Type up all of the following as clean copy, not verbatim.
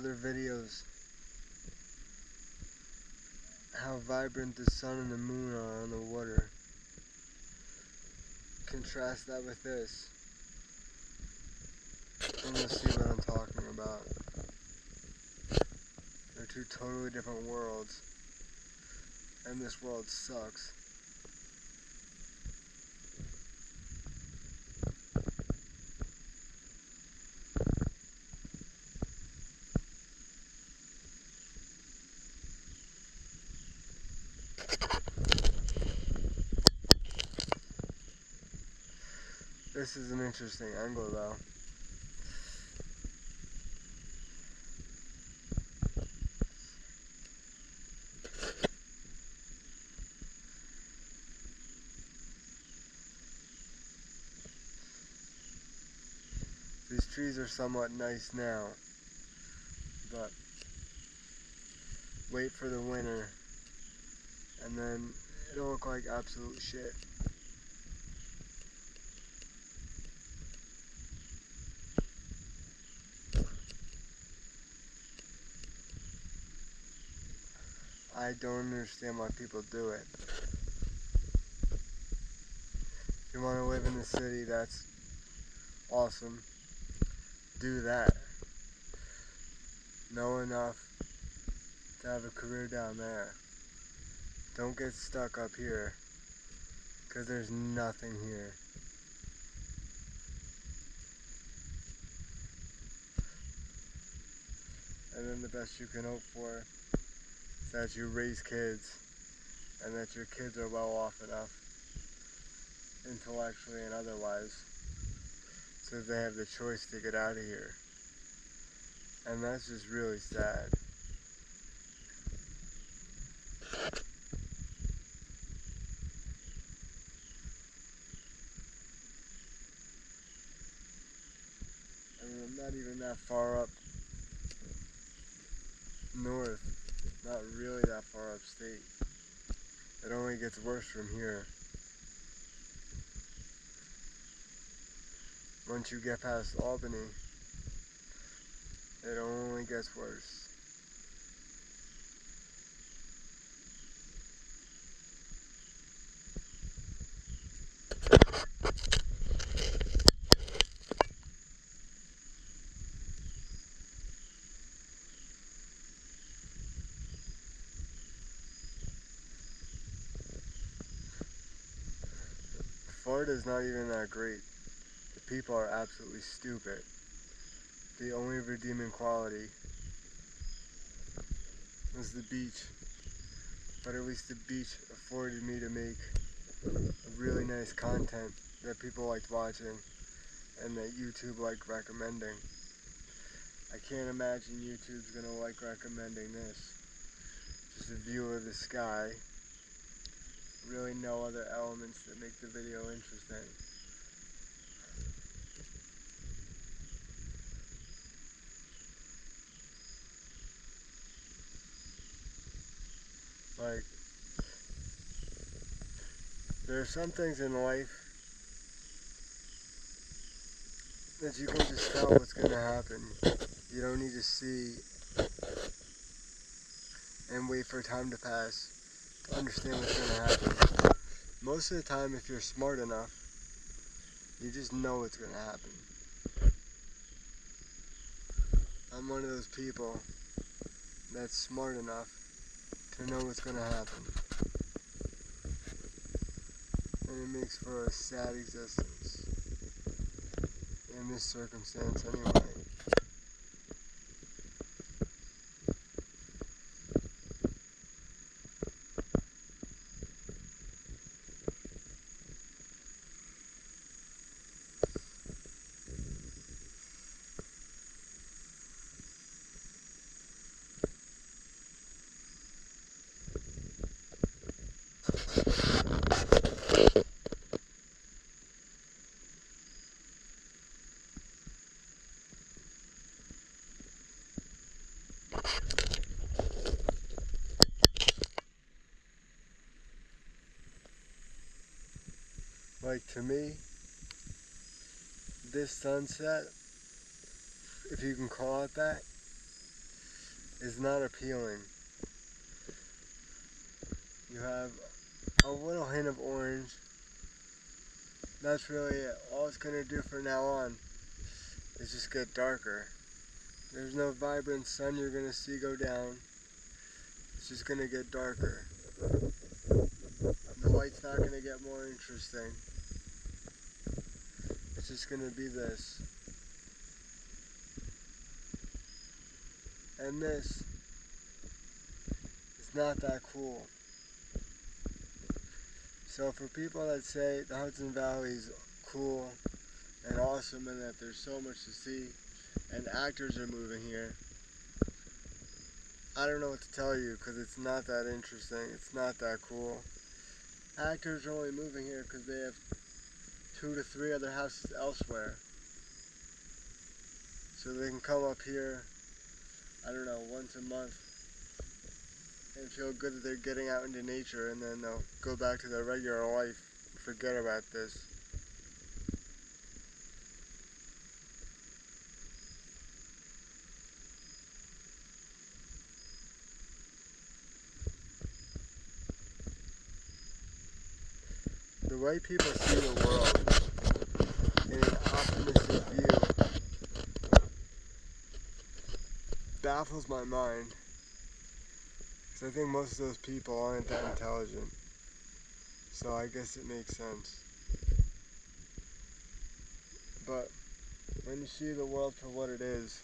other videos how vibrant the sun and the moon are on the water. Contrast that with this, and you'll see what I'm talking about. They're two totally different worlds, and this world sucks. This is an interesting angle though. These trees are somewhat nice now, but wait for the winter and then it'll look like absolute shit. I don't understand why people do it. If you want to live in the city, that's awesome. Do that. Know enough to have a career down there. Don't get stuck up here, because there's nothing here. And then the best you can hope for is that you raise kids, and that your kids are well off enough, intellectually and otherwise, so that they have the choice to get out of here. And that's just really sad. I mean, I'm not even that far up north, not really that far upstate. It only gets worse from here. Once you get past Albany, it only gets worse. Florida's not even that great. The people are absolutely stupid. The only redeeming quality was the beach. But at least the beach afforded me to make really nice content that people liked watching and that YouTube liked recommending. I can't imagine YouTube's gonna like recommending this. Just a view of the sky. Really no other elements that make the video interesting. Like, there are some things in life that you can just tell what's gonna happen. You don't need to see and wait for time to pass to understand what's gonna happen. Most of the time, if you're smart enough, you just know what's gonna happen. I'm one of those people that's smart enough to know what's gonna happen. And it makes for a sad existence. In this circumstance, anyway. Like, to me, this sunset, if you can call it that, is not appealing. You have a little hint of orange. That's really it. All it's going to do from now on is just get darker. There's no vibrant sun you're going to see go down. It's just going to get darker. The light's not going to get more interesting. It's just going to be this. And this is not that cool. So for people that say the Hudson Valley is cool and awesome and that there's so much to see and actors are moving here, I don't know what to tell you because it's not that interesting. It's not that cool. Actors are only moving here because they have 2 to 3 other houses elsewhere. So they can come up here, I don't know, once a month and feel good that they're getting out into nature, and then they'll go back to their regular life and forget about this. The way people see the world in an optimistic view baffles my mind, because I think most of those people aren't that intelligent. So I guess it makes sense. But when you see the world for what it is,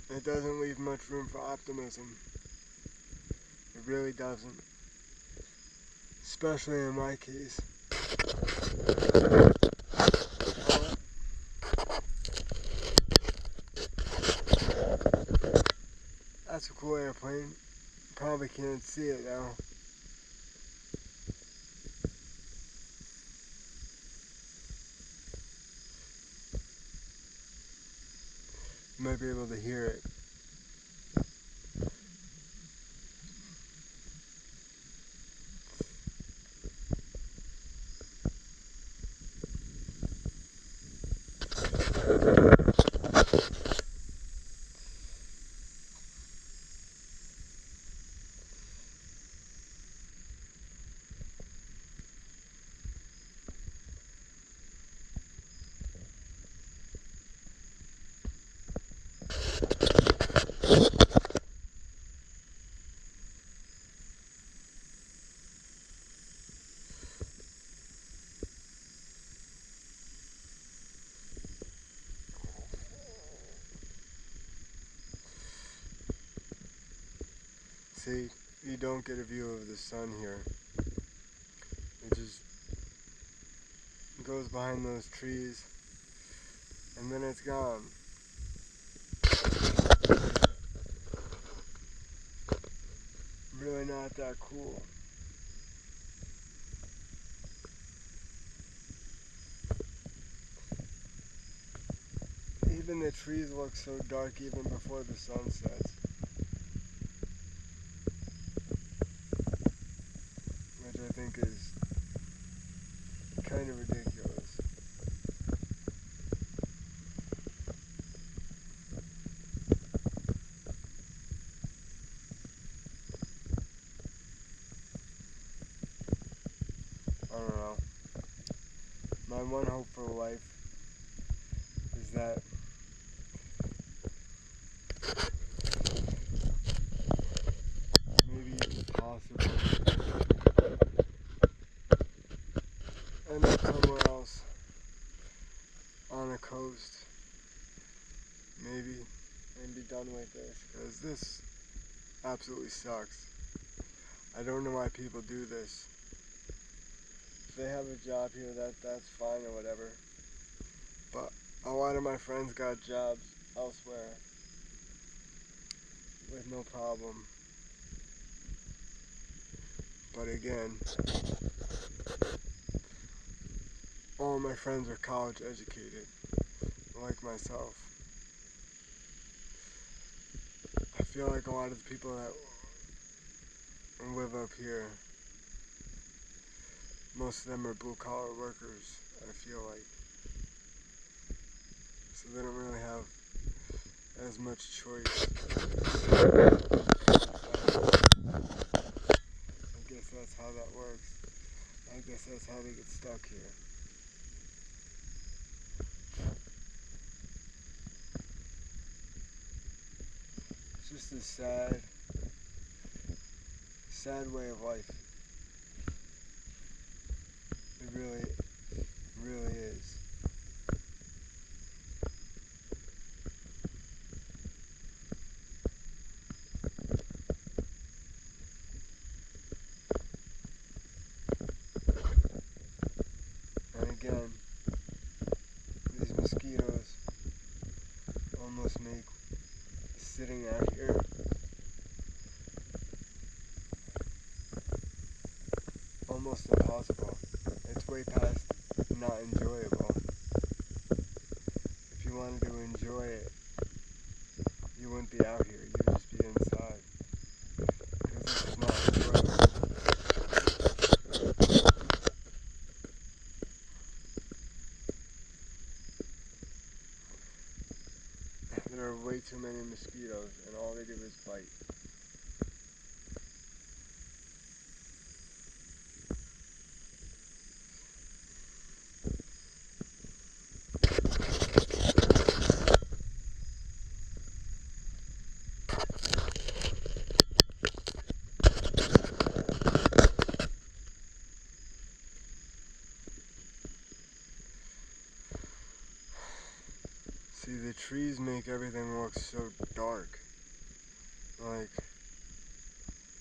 it doesn't leave much room for optimism. It really doesn't. Especially in my case. That's a cool airplane. Probably can't see it now. You might be able to hear it. See, you don't get a view of the sun here. It just goes behind those trees, and then it's gone. Really not that cool. Even the trees look so dark even before the sun sets. Which I think is kind of ridiculous. I don't know. My one hope for life is that maybe it's possible end up somewhere else on a coast, maybe, and be done with this, because this absolutely sucks. I don't know why people do this. If they have a job here, that's fine or whatever. But a lot of my friends got jobs elsewhere with no problem. But again, all my friends are college educated, like myself. I feel like a lot of the people that live up here, most of them are blue collar workers, I feel like. So they don't really have as much choice. I guess that's how that works. I guess that's how they get stuck here. It's just a sad way of life. It really, really is. And again, these mosquitoes almost make sitting out here almost impossible. It's way past not enjoyable. If you wanted to enjoy it, you wouldn't be out here. You'd just be inside. Because it's just not enjoyable. There are way too many mosquitoes, and all they do is bite. See, the trees make everything look so dark. Like,